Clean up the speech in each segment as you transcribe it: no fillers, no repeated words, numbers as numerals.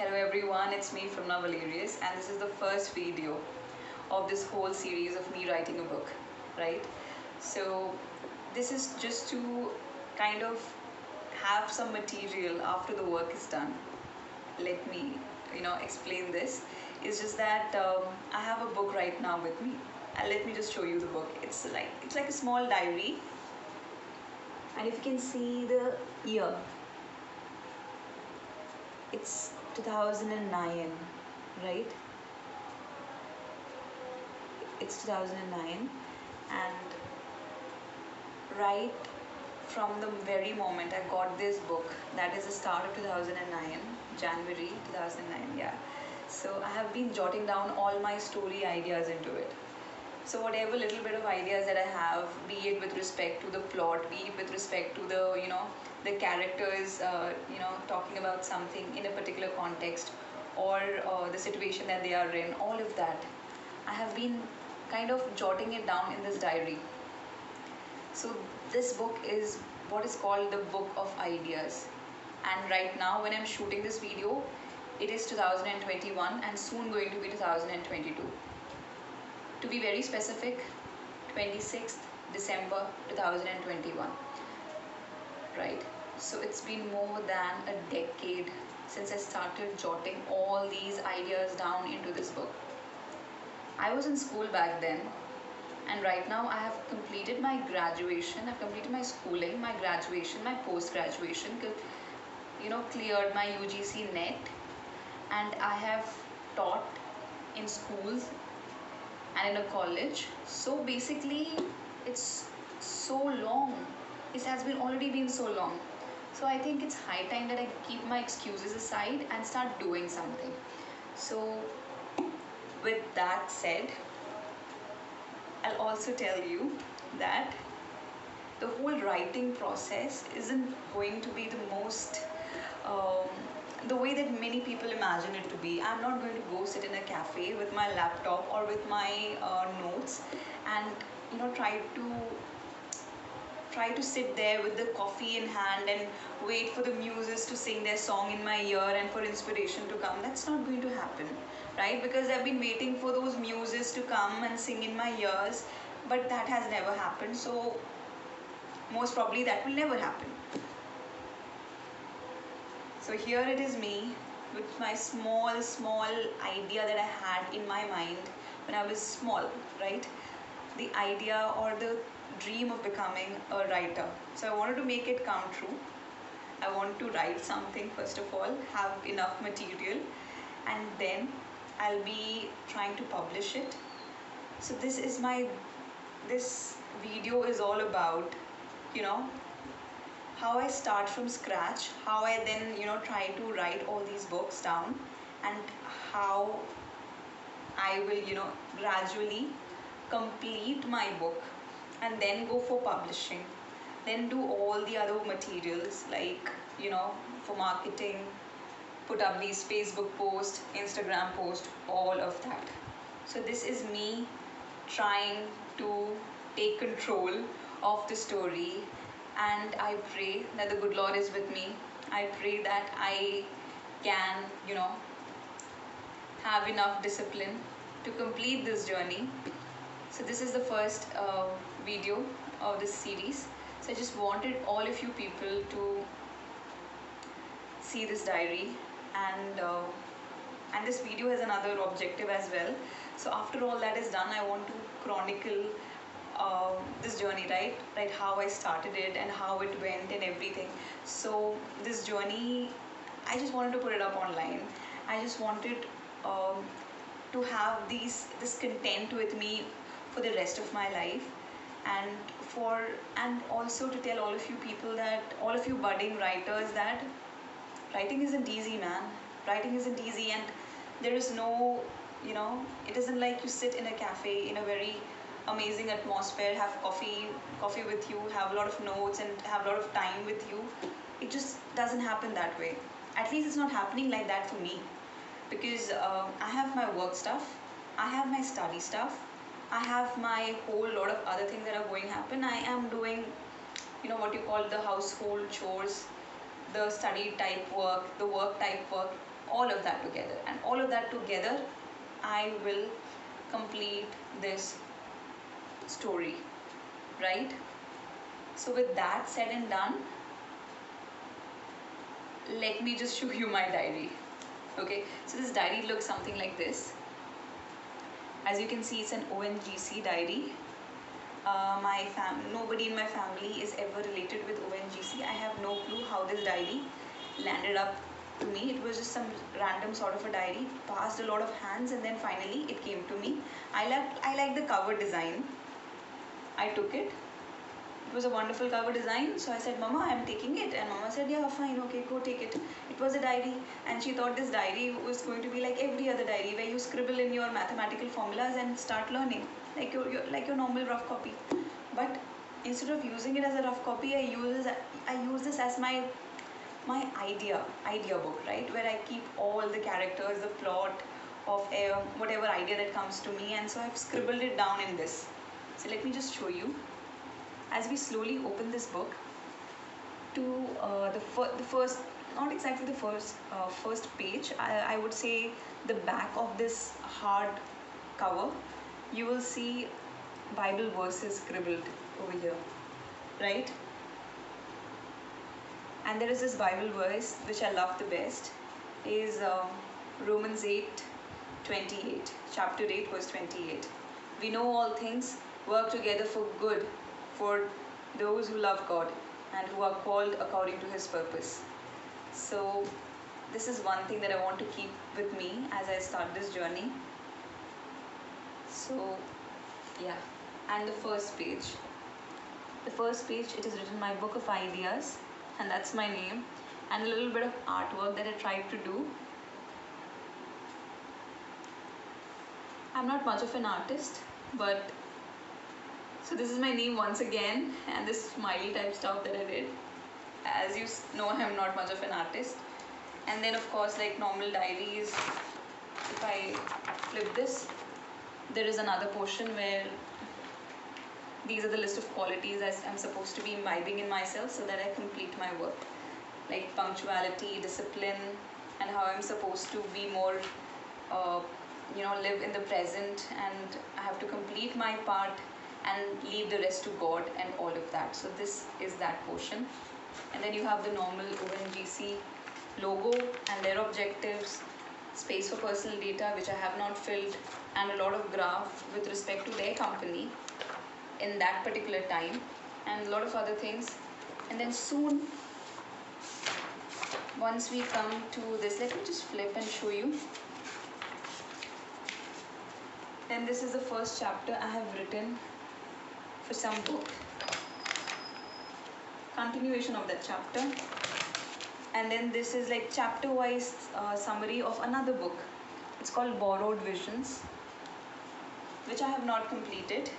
Hello everyone, it's me from Valerius, and this is the first video of this whole series of me writing a book, right? So this is just to kind of have some material after the work is done. Let me, explain this. It's just that I have a book right now with me, and let me just show you the book. It's like a small diary, and if you can see the year, it's 2009, right? It's 2009, and right from the very moment I got this book, that is the start of 2009, January 2009, yeah. So I have been jotting down all my story ideas into it. So whatever little bit of ideas that I have, be it with respect to the plot, be it with respect to the characters, talking about something in a particular context, or the situation that they are in, all of that, I have been kind of jotting it down in this diary. So this book is what is called the book of ideas. And right now when I'm shooting this video, it is 2021 and soon going to be 2022. To be very specific, 26th December 2021. Right? So it's been more than a decade since I started jotting all these ideas down into this book. I was in school back then, and right now I have completed my graduation, I've completed my schooling, my graduation, my post-graduation, cleared my UGC net, and I have taught in schools and in a college. So basically it's so long, it has been already been so long. So I think it's high time that I keep my excuses aside and start doing something. So with that said, I'll also tell you that the whole writing process isn't going to be the most um, the way that many people imagine it to be. I'm not going to go sit in a cafe with my laptop or with my notes and try to sit there with the coffee in hand and wait for the muses to sing their song in my ear and for inspiration to come. That's not going to happen, right? Because I've been waiting for those muses to come and sing in my ears, but that has never happened. So most probably that will never happen. So here it is, me with my small idea that I had in my mind when I was small, right? The idea or the dream of becoming a writer. So I wanted to make it come true. I want to write something first of all, have enough material, and then I'll be trying to publish it. So this video is all about, you know, how I start from scratch, how I then, try to write all these books down, and how I will, gradually complete my book and then go for publishing. Then do all the other materials like, for marketing, put up these Facebook posts, Instagram posts, all of that. So this is me trying to take control of the story, and I pray that the good Lord is with me. I pray that I can, have enough discipline to complete this journey. So this is the first video of this series. So I just wanted all of you people to see this diary, and this video has another objective as well. So after all that is done, I want to chronicle this journey, right, how I started it and how it went and everything. So this journey, I just wanted to put it up online. I just wanted to have this content with me for the rest of my life, and also to tell all of you people, that all of you budding writers, that writing isn't easy, man. Writing isn't easy, and there is no, it isn't like you sit in a cafe in a very amazing atmosphere, have coffee with you, have a lot of notes and have a lot of time with you. It just doesn't happen that way. At least it's not happening like that for me, because I have my work stuff, I have my study stuff, I have my whole lot of other things that are going to happen. I am doing, what you call the household chores, the study type work, the work type work, all of that together, and all of that together I will complete this story, right? So with that said and done, let me just show you my diary. Okay, so this diary looks something like this. As you can see, it's an ONGC diary. Nobody in my family is ever related with ONGC. I have no clue how this diary landed up to me. It was just some random sort of a diary, passed a lot of hands, and then finally it came to me. I like the cover design. I took it. It was a wonderful cover design, so I said, Mama, I'm taking it. And Mama said, yeah, fine, okay, go take it. It was a diary, and she thought this diary was going to be like every other diary, where you scribble in your mathematical formulas and start learning, like your normal rough copy. But instead of using it as a rough copy, I use this as my idea book, right, where I keep all the characters, the plot of whatever idea that comes to me, and so I've scribbled it down in this. So let me just show you. As we slowly open this book to the first, not exactly the first page, I would say the back of this hard cover, you will see Bible verses scribbled over here, right? And there is this Bible verse which I love the best, is Romans 8:28, chapter 8, verse 28. We know all things work together for good for those who love God and who are called according to His purpose. So this is one thing that I want to keep with me as I start this journey. So yeah, and the first page, it is written my book of ideas, and that's my name, and a little bit of artwork that I tried to do. I'm not much of an artist, but so this is my name once again, and this smiley type stuff that I did. As you know, I'm not much of an artist. And then of course, like normal diaries, if I flip this, there is another portion where these are the list of qualities I'm supposed to be imbibing in myself so that I complete my work, like punctuality, discipline, and how I'm supposed to be more live in the present, and I have to complete my part and leave the rest to God and all of that. So this is that portion. And then you have the normal ONGC logo and their objectives, space for personal data which I have not filled, and a lot of graph with respect to their company in that particular time, and a lot of other things. And then soon, once we come to this, let me just flip and show you. And this is the first chapter I have written for some book, continuation of that chapter. And then this is like chapter wise summary of another book. It's called Borrowed Visions, which I have not completed.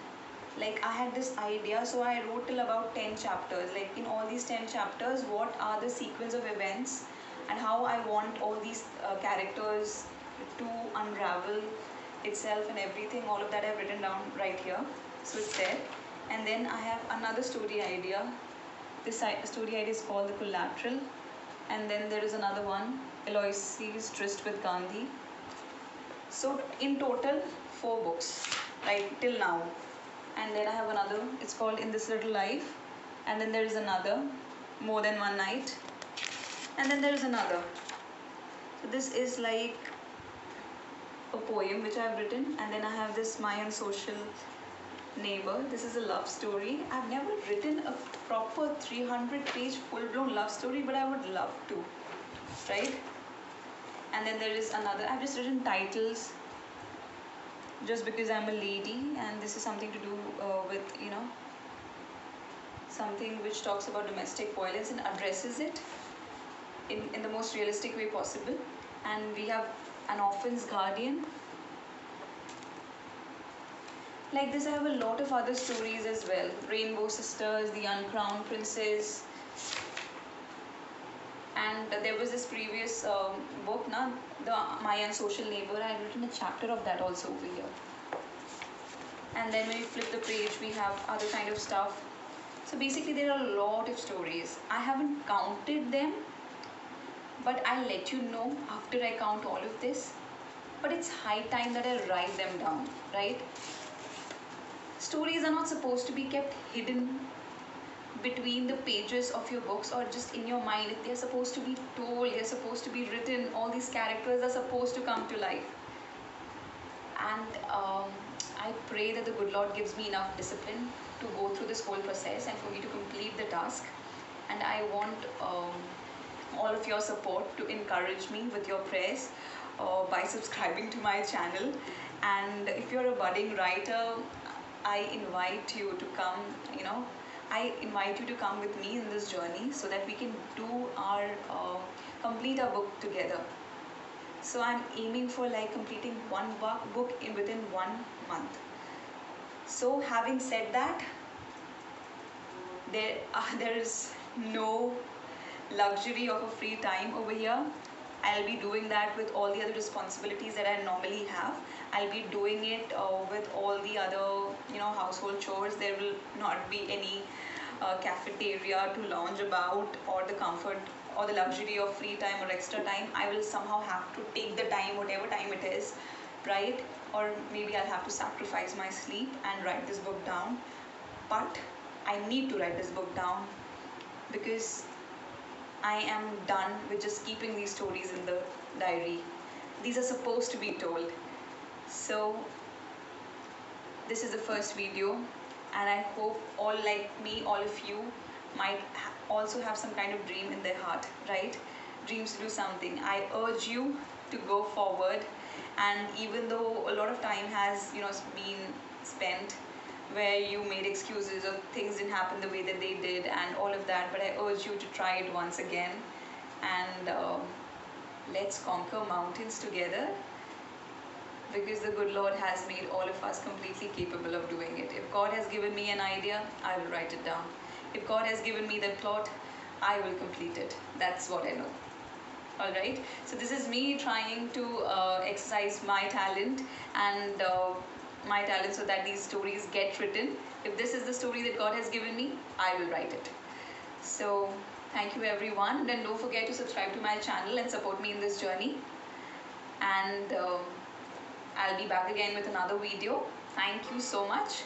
Like I had this idea, so I wrote till about 10 chapters. Like in all these 10 chapters, what are the sequence of events and how I want all these characters to unravel itself and everything. All of that I've written down right here, so it's there. And then I have another story idea. This story idea is called The Collateral. And then there is another one, Eloise's Tryst with Gandhi. So in total 4 books right till now. And then I have another, it's called In This Little Life. And then there is another, More Than One Night. And then there is another. So this is like a poem which I have written. And then I have this My Unsocial Neighbor. This is a love story. I've never written a proper 300-page full-blown love story, but I would love to, right? And then there is another, I've just written titles just because I'm a lady, and this is something to do with, something which talks about domestic violence and addresses it in the most realistic way possible. And we have An Orphan's Guardian. Like this, I have a lot of other stories as well. Rainbow Sisters, The Uncrowned Princess. And there was this previous book, the My Unsocial Neighbor. I had written a chapter of that also over here. And then when we flip the page, we have other kind of stuff. So basically, there are a lot of stories. I haven't counted them, but I'll let you know after I count all of this. But it's high time that I write them down, right? Stories are not supposed to be kept hidden between the pages of your books or just in your mind. They're supposed to be told, they're supposed to be written. All these characters are supposed to come to life. And I pray that the good Lord gives me enough discipline to go through this whole process and for me to complete the task. And I want all of your support to encourage me with your prayers by subscribing to my channel. And if you're a budding writer, I invite you to come, I invite you to come with me in this journey so that we can do our complete our book together. So I'm aiming for like completing one book within 1 month. So having said that, there is no luxury of a free time over here. I'll be doing that with all the other responsibilities that I normally have. I'll be doing it with all the other household chores. There will not be any cafeteria to lounge about, or the comfort or the luxury of free time or extra time. I will somehow have to take the time, whatever time it is, right? Or maybe I'll have to sacrifice my sleep and write this book down. But I need to write this book down because I am done with just keeping these stories in the diary. These are supposed to be told. So this is the first video, and I hope all like me, all of you might also have some kind of dream in their heart, right? Dreams to do something. I urge you to go forward, and even though a lot of time has been spent where you made excuses or things didn't happen the way that they did and all of that, but I urge you to try it once again, and let's conquer mountains together, because the good Lord has made all of us completely capable of doing it. If God has given me an idea, I will write it down. If God has given me that plot, I will complete it. That's what I know. Alright, so this is me trying to exercise my talent and so that these stories get written. If this is the story that God has given me, I will write it. So thank you everyone. Then don't forget to subscribe to my channel and support me in this journey. And I'll be back again with another video. Thank you so much.